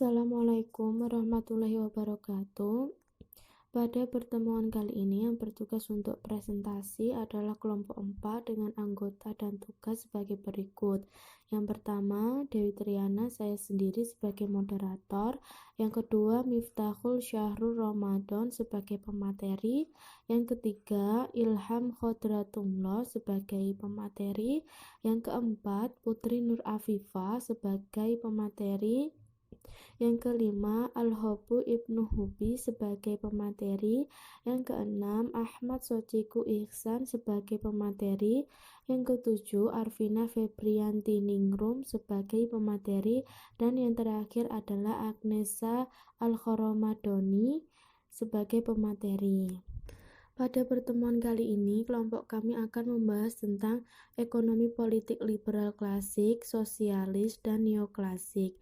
Assalamualaikum warahmatullahi wabarakatuh. Pada pertemuan kali ini yang bertugas untuk presentasi adalah kelompok 4 dengan anggota dan tugas sebagai berikut. Yang pertama, Dewi Triana, saya sendiri sebagai moderator. Yang kedua, Miftahul Syahrul Ramadan sebagai pemateri. Yang ketiga, Ilham Khodratullah sebagai pemateri. Yang keempat, Putri Nur Afifah sebagai pemateri. Yang kelima, Al-Hobu Ibnu Hubi sebagai pemateri. Yang keenam, Ahmad Sociku Ihsan sebagai pemateri. Yang ketujuh, Arvina Febrianti Ningrum sebagai pemateri. Dan yang terakhir adalah Agnesa Al-Khoromadoni sebagai pemateri. Pada pertemuan kali ini, kelompok kami akan membahas tentang ekonomi politik liberal klasik, sosialis, dan neoklasik.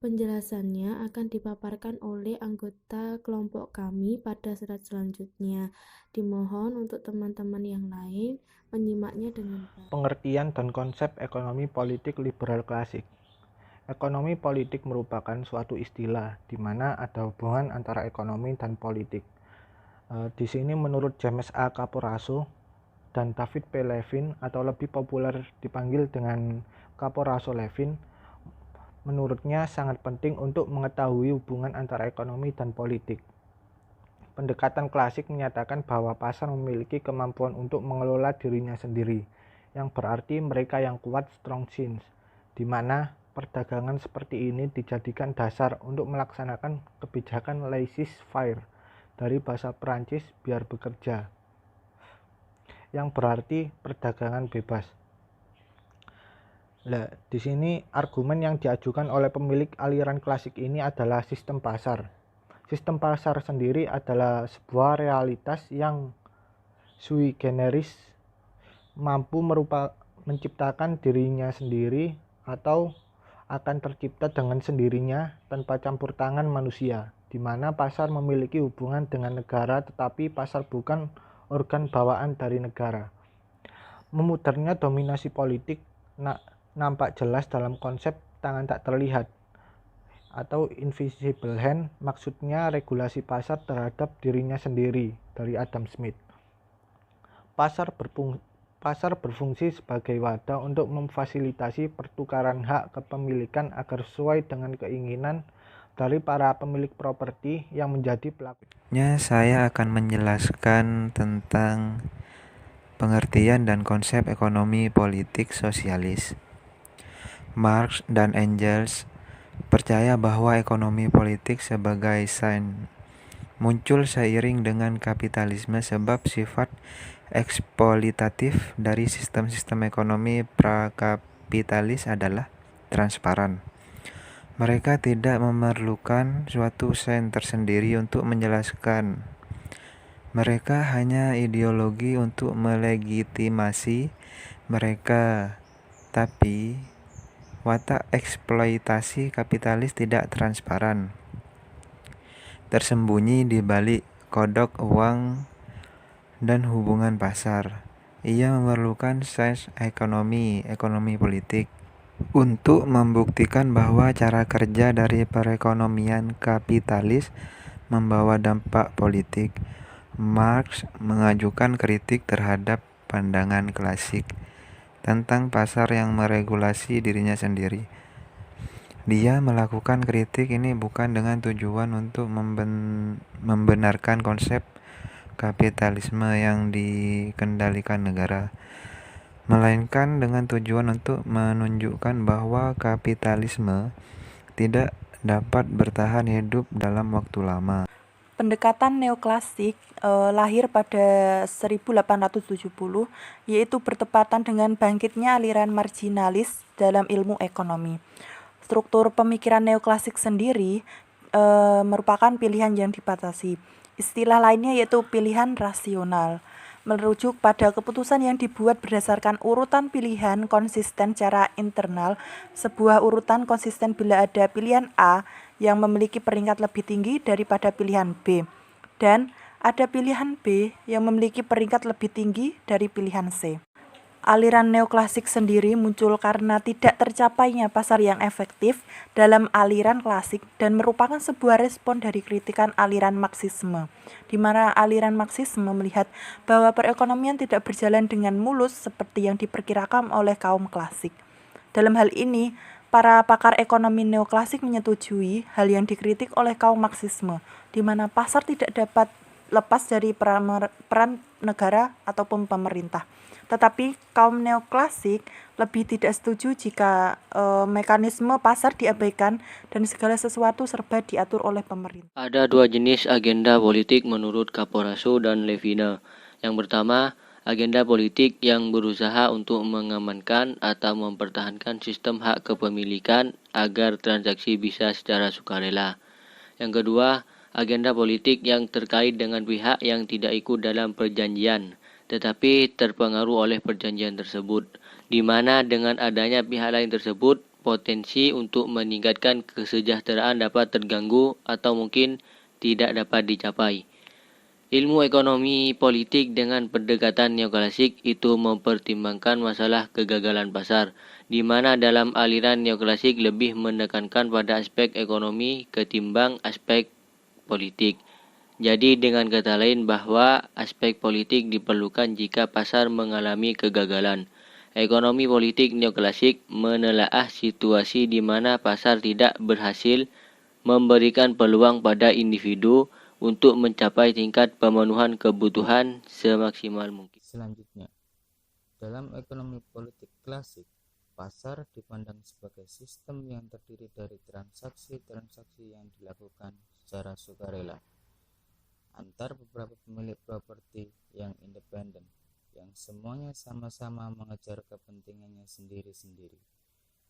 Penjelasannya akan dipaparkan oleh anggota kelompok kami pada slide selanjutnya. Dimohon untuk teman-teman yang lain menyimaknya dengan baik. Pengertian dan konsep ekonomi politik liberal klasik. Ekonomi politik merupakan suatu istilah di mana ada hubungan antara ekonomi dan politik. Di sini menurut James A. Caporaso dan David P. Levin atau lebih populer dipanggil dengan Caporaso-Levin, menurutnya sangat penting untuk mengetahui hubungan antara ekonomi dan politik. Pendekatan klasik menyatakan bahwa pasar memiliki kemampuan untuk mengelola dirinya sendiri, yang berarti mereka yang kuat strong since, di mana perdagangan seperti ini dijadikan dasar untuk melaksanakan kebijakan laissez-faire dari bahasa Perancis biar bekerja, yang berarti perdagangan bebas. Di sini argumen yang diajukan oleh pemilik aliran klasik ini adalah sistem pasar. Sistem pasar sendiri adalah sebuah realitas yang sui generis, mampu menciptakan dirinya sendiri atau akan tercipta dengan sendirinya tanpa campur tangan manusia, di mana pasar memiliki hubungan dengan negara tetapi pasar bukan organ bawaan dari negara. Memudarnya dominasi politik nampak jelas dalam konsep tangan tak terlihat atau invisible hand, maksudnya regulasi pasar terhadap dirinya sendiri dari Adam Smith. Pasar berfungsi sebagai wadah untuk memfasilitasi pertukaran hak kepemilikan agar sesuai dengan keinginan dari para pemilik properti yang menjadi pelaku. Saya akan menjelaskan tentang pengertian dan konsep ekonomi politik sosialis. Marx dan Engels percaya bahwa ekonomi politik sebagai sains muncul seiring dengan kapitalisme sebab sifat eksploitatif dari sistem-sistem ekonomi prakapitalis adalah transparan. Mereka tidak memerlukan suatu sains tersendiri untuk menjelaskan. Mereka hanya ideologi untuk melegitimasi mereka, tapi watak eksploitasi kapitalis tidak transparan, tersembunyi di balik kodok uang dan hubungan pasar. Ia memerlukan sains ekonomi politik untuk membuktikan bahwa cara kerja dari perekonomian kapitalis membawa dampak politik. Marx mengajukan kritik terhadap pandangan klasik tentang pasar yang meregulasi dirinya sendiri. Dia melakukan kritik ini bukan dengan tujuan untuk membenarkan konsep kapitalisme yang dikendalikan negara, melainkan dengan tujuan untuk menunjukkan bahwa kapitalisme tidak dapat bertahan hidup dalam waktu lama. Pendekatan neoklasik lahir pada 1870, yaitu bertepatan dengan bangkitnya aliran marginalis dalam ilmu ekonomi. Struktur pemikiran neoklasik sendiri merupakan pilihan yang dibatasi. Istilah lainnya yaitu pilihan rasional, merujuk pada keputusan yang dibuat berdasarkan urutan pilihan konsisten secara internal. Sebuah urutan konsisten bila ada pilihan A yang memiliki peringkat lebih tinggi daripada pilihan B, dan ada pilihan B yang memiliki peringkat lebih tinggi dari pilihan C. Aliran neoklasik sendiri muncul karena tidak tercapainya pasar yang efektif dalam aliran klasik dan merupakan sebuah respon dari kritikan aliran Marxisme, di mana aliran Marxisme melihat bahwa perekonomian tidak berjalan dengan mulus seperti yang diperkirakan oleh kaum klasik. Dalam hal ini, para pakar ekonomi neoklasik menyetujui hal yang dikritik oleh kaum Marxisme, di mana pasar tidak dapat lepas dari peran negara ataupun pemerintah. Tetapi kaum neoklasik lebih tidak setuju jika mekanisme pasar diabaikan dan segala sesuatu serba diatur oleh pemerintah. Ada dua jenis agenda politik menurut Caporaso dan Levina. Yang pertama, agenda politik yang berusaha untuk mengamankan atau mempertahankan sistem hak kepemilikan agar transaksi bisa secara sukarela. Yang kedua, agenda politik yang terkait dengan pihak yang tidak ikut dalam perjanjian, tetapi terpengaruh oleh perjanjian tersebut, di mana dengan adanya pihak lain tersebut, potensi untuk meningkatkan kesejahteraan dapat terganggu atau mungkin tidak dapat dicapai. Ilmu ekonomi politik dengan pendekatan neoklasik itu mempertimbangkan masalah kegagalan pasar, di mana dalam aliran neoklasik lebih menekankan pada aspek ekonomi ketimbang aspek politik. Jadi dengan kata lain bahwa aspek politik diperlukan jika pasar mengalami kegagalan. Ekonomi politik neoklasik menelaah situasi di mana pasar tidak berhasil memberikan peluang pada individu untuk mencapai tingkat pemenuhan kebutuhan semaksimal mungkin. Selanjutnya, dalam ekonomi politik klasik, pasar dipandang sebagai sistem yang terdiri dari transaksi-transaksi yang dilakukan secara sukarela antar beberapa pemilik properti yang independen, yang semuanya sama-sama mengejar kepentingannya sendiri-sendiri.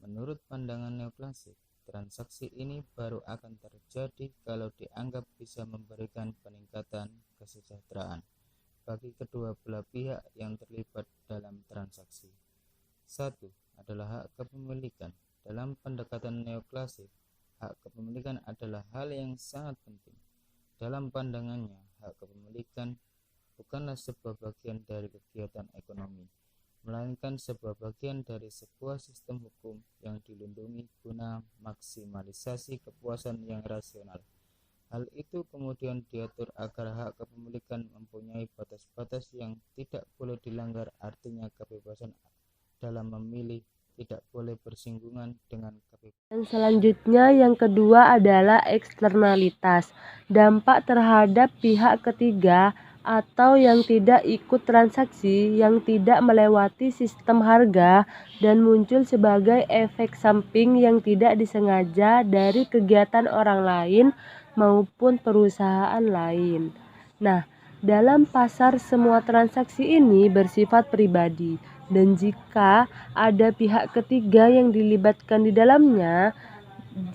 Menurut pandangan neoklasik, transaksi ini baru akan terjadi kalau dianggap bisa memberikan peningkatan kesejahteraan bagi kedua belah pihak yang terlibat dalam transaksi. Satu adalah hak kepemilikan. Dalam pendekatan neoklasik, hak kepemilikan adalah hal yang sangat penting. Dalam pandangannya, hak kepemilikan bukanlah sebuah bagian dari kegiatan ekonomi, melainkan sebuah bagian dari sebuah sistem hukum yang dilindungi guna maksimalisasi kepuasan yang rasional. Hal itu kemudian diatur agar hak kepemilikan mempunyai batas-batas yang tidak boleh dilanggar, artinya kebebasan dalam memilih tidak boleh bersinggungan dengan kebebasan. Dan selanjutnya yang kedua adalah eksternalitas, dampak terhadap pihak ketiga atau yang tidak ikut transaksi, yang tidak melewati sistem harga dan muncul sebagai efek samping yang tidak disengaja dari kegiatan orang lain maupun perusahaan lain. Nah, dalam pasar semua transaksi ini bersifat pribadi, dan jika ada pihak ketiga yang dilibatkan di dalamnya,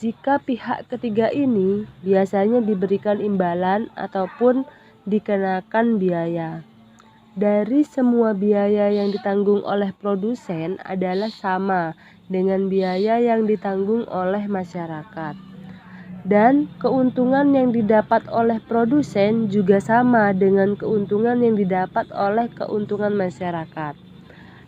jika pihak ketiga ini biasanya diberikan imbalan ataupun dikenakan biaya. Dari semua biaya yang ditanggung oleh produsen adalah sama dengan biaya yang ditanggung oleh masyarakat. Dan keuntungan yang didapat oleh produsen juga sama dengan keuntungan yang didapat oleh keuntungan masyarakat.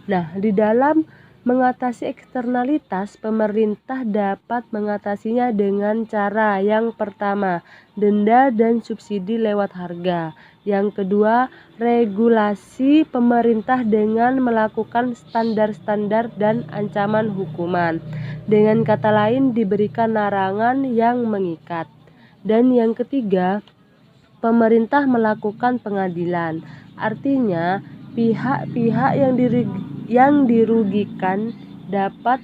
Nah, di dalam mengatasi eksternalitas, pemerintah dapat mengatasinya dengan cara yang pertama, denda dan subsidi lewat harga. Yang kedua, regulasi pemerintah dengan melakukan standar-standar dan ancaman hukuman. Dengan kata lain, diberikan larangan yang mengikat. Dan yang ketiga, pemerintah melakukan pengadilan. Artinya, pihak-pihak yang dirugikan dapat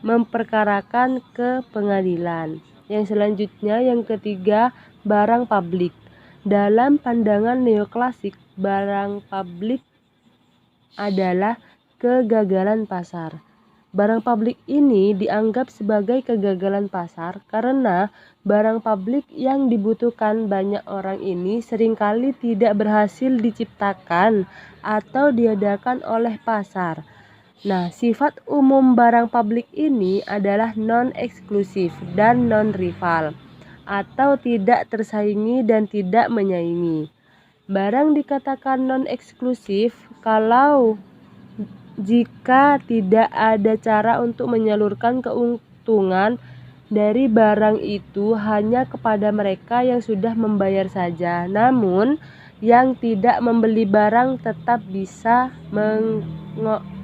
memperkarakan ke pengadilan. Yang selanjutnya, yang ketiga, barang publik. Dalam pandangan neoklasik, barang publik adalah kegagalan pasar. Barang publik ini dianggap sebagai kegagalan pasar karena barang publik yang dibutuhkan banyak orang ini seringkali tidak berhasil diciptakan atau diadakan oleh pasar. Nah, sifat umum barang publik ini adalah non-eksklusif dan non-rival, atau tidak tersaingi dan tidak menyaingi. Barang dikatakan non-eksklusif kalau jika tidak ada cara untuk menyalurkan keuntungan dari barang itu hanya kepada mereka yang sudah membayar saja, namun yang tidak membeli barang tetap bisa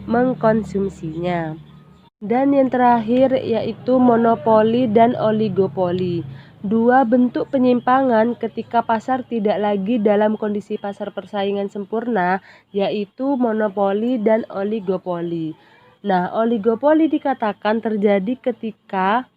mengkonsumsinya. Dan yang terakhir yaitu monopoli dan oligopoli. Dua bentuk penyimpangan ketika pasar tidak lagi dalam kondisi pasar persaingan sempurna, yaitu monopoli dan oligopoli. Nah, oligopoli dikatakan terjadi ketika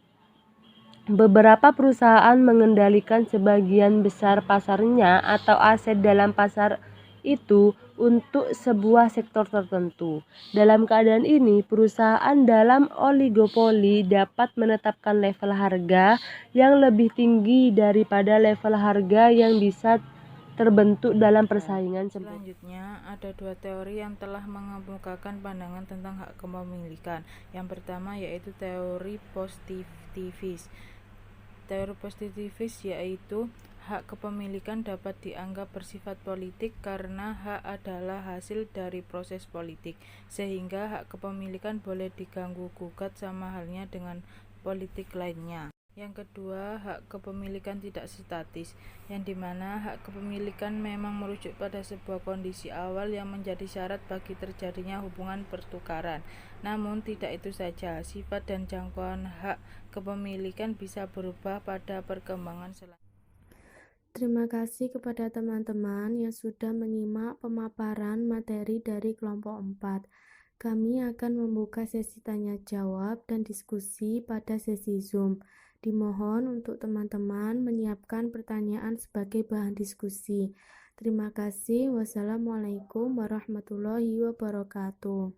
beberapa perusahaan mengendalikan sebagian besar pasarnya atau aset dalam pasar itu untuk sebuah sektor tertentu. Dalam keadaan ini, perusahaan dalam oligopoli dapat menetapkan level harga yang lebih tinggi daripada level harga yang bisa terbentuk dalam persaingan sempurna. Selanjutnya, ada dua teori yang telah mengemukakan pandangan tentang hak kepemilikan. Yang pertama yaitu teori positivis. Teori positivis yaitu hak kepemilikan dapat dianggap bersifat politik karena hak adalah hasil dari proses politik, sehingga hak kepemilikan boleh diganggu-gugat sama halnya dengan politik lainnya. Yang kedua, hak kepemilikan tidak statis, yang dimana hak kepemilikan memang merujuk pada sebuah kondisi awal yang menjadi syarat bagi terjadinya hubungan pertukaran. Namun tidak itu saja, sifat dan jangkauan hak kepemilikan bisa berubah pada perkembangan selanjutnya. Terima kasih kepada teman-teman yang sudah menyimak pemaparan materi dari kelompok 4. Kami akan membuka sesi tanya jawab dan diskusi pada sesi Zoom. Dimohon untuk teman-teman menyiapkan pertanyaan sebagai bahan diskusi. Terima kasih. Wassalamualaikum warahmatullahi wabarakatuh.